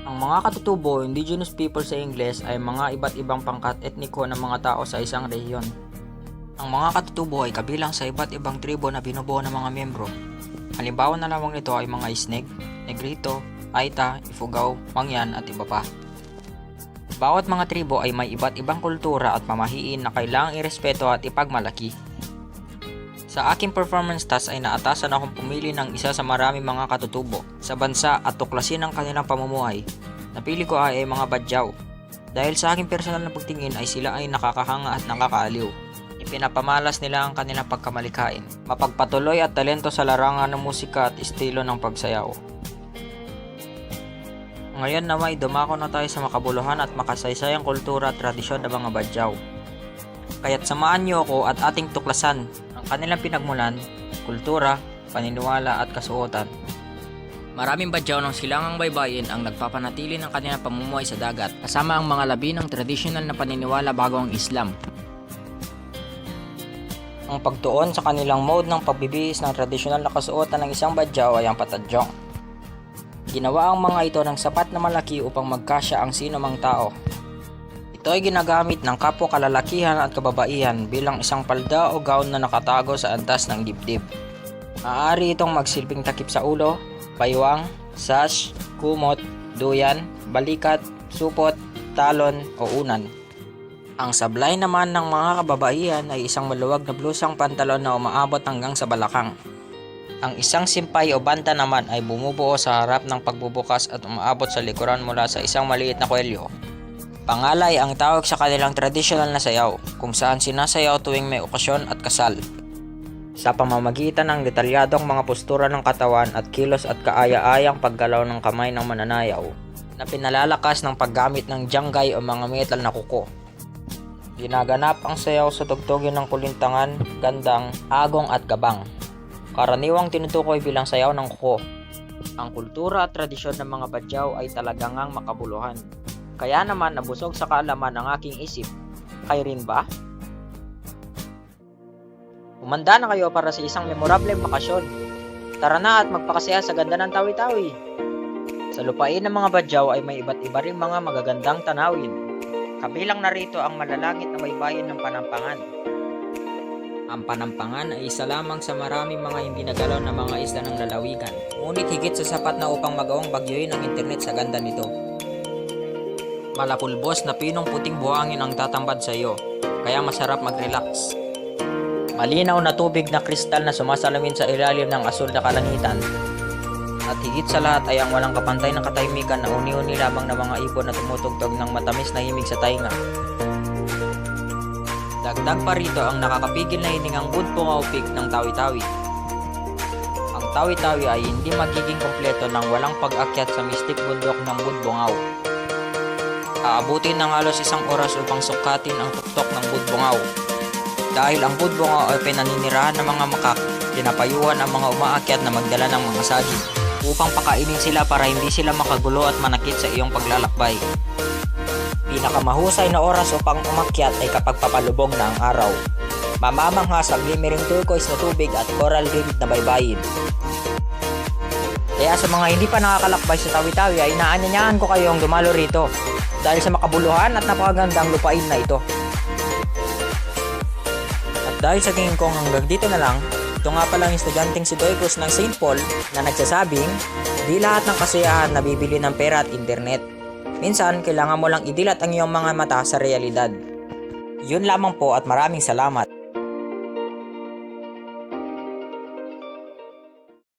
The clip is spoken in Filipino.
Ang mga katutubo, indigenous people sa Ingles ay mga iba't ibang pangkat etniko ng mga tao sa isang rehiyon. Ang mga katutubo ay kabilang sa iba't ibang tribo na binubuo ng mga miyembro. Halimbawa na lamang nito ay mga Isneg, Negrito, Aita, Ifugao, Mangyan at iba pa. Bawat mga tribo ay may iba't ibang kultura at pamahiin na kailangang irespeto at ipagmalaki. Sa aking performance task ay naatasan akong pumili ng isa sa maraming mga katutubo sa bansa at tuklasin ang kanilang pamumuhay. Napili ko ay mga Badyaw. Dahil sa aking personal na pagtingin ay sila ay nakakahanga at nakakaaliw. Ipinapamalas nila ang kanilang pagkamalikhain, mapagpatuloy at talento sa larangan ng musika at estilo ng pagsayaw. Ngayon naman dumako na tayo sa makabuluhan at makasaysayang kultura at tradisyon ng mga Badyaw. Kaya't samahan niyo ako at ating tuklasan ang kanilang pinagmulan, kultura, paniniwala at kasuotan. Maraming Badyaw ng silangang baybayin ang nagpapanatili ng kanilang pamumuhay sa dagat kasama ang mga labi ng tradisyonal na paniniwala bago ang Islam. Ang pagtuon sa kanilang mode ng pagbibihis ng tradisyonal na kasuotan ng isang Badyaw ay ang patadyong. Ginawa ang mga ito ng sapat na malaki upang magkasya ang sino mang tao. Ito ay ginagamit ng kapwa kalalakihan at kababaihan bilang isang palda o gown na nakatago sa antas ng dibdib. Maaari itong magsilbing takip sa ulo, baywang, sash, kumot, duyan, balikat, supot, talon o unan. Ang sablay naman ng mga kababaihan ay isang maluwag na blusang pantalon na umaabot hanggang sa balakang. Ang isang simpay o banta naman ay bumubuo sa harap ng pagbubukas at umaabot sa likuran mula sa isang maliit na kwelyo. Pangalay ang tawag sa kanilang tradisyonal na sayaw, kung saan sinasayaw tuwing may okasyon at kasal. Sa pamamagitan ng detalyadong mga postura ng katawan at kilos at kaaya-ayang paggalaw ng kamay ng mananayaw, na pinalalakas ng paggamit ng janggay o mga metal na kuko. Ginaganap ang sayaw sa tugtugin ng kulintangan, gandang, agong at gabang. Karaniwang tinutukoy bilang sayaw ng kuko. Ang kultura at tradisyon ng mga Badyaw ay talagang makabuluhan. Kaya naman nabusog sa kaalaman ang aking isip. Kayo rin ba? Umanda na kayo para sa isang memorableng bakasyon. Tara na at magpakasaya sa ganda ng Tawi-Tawi. Sa lupain ng mga Badyaw ay may iba't iba ring mga magagandang tanawin. Kabilang narito ang malalangit na baybayin ng Panampangan. Ang Panampangan ay isa lamang sa maraming mga hindi nagalaw na mga isla ng lalawigan. Ngunit higit sa sapat na upang magawang bagyoin ang internet sa ganda nito. Malapulbos na pinong puting buhangin ang tatambad sa iyo, kaya masarap mag-relax. Malinaw na tubig na kristal na sumasalamin sa ilalim ng asul na kalangitan. At higit sa lahat ay ang walang kapantay na katahimikan na uni-uni lamang ng mga ibon na tumutugtog ng matamis na himig sa tainga. Dagdag pa rito ang nakakapigil na hiningang Budbungaw Peak ng Tawi-Tawi. Ang Tawi-Tawi ay hindi magiging kompleto nang walang pag-akyat sa mistik bundok ng Budbungaw. Aabutin ng halos isang oras upang sukatin ang tuktok ng Budbungaw. Dahil ang Budbungaw ay pinaninirahan ng mga makak, pinapayuhan ang mga umaakyat na magdala ng mga saging upang pakainin sila para hindi sila makagulo at manakit sa iyong paglalakbay. Pinakamahusay na oras upang umakyat ay kapag papalubog na ang araw. Mamamangha sa glimmering turquoise na tubig at coral rimmed na baybayin. Kaya sa mga hindi pa nakakalakbay sa Tawi-Tawi ay inaanyayahan ko kayong dumalo rito dahil sa makabuluhan at napakagandang lupain na ito. At dahil sa tingin kong hanggang dito na lang, ito nga palang estudyanteng si Doy Cruz ng St. Paul na nagsasabing, di lahat ng kasiyahan nabibili ng pera at internet. Minsan, kailangan mo lang idilat ang iyong mga mata sa realidad. Yun lamang po at maraming salamat.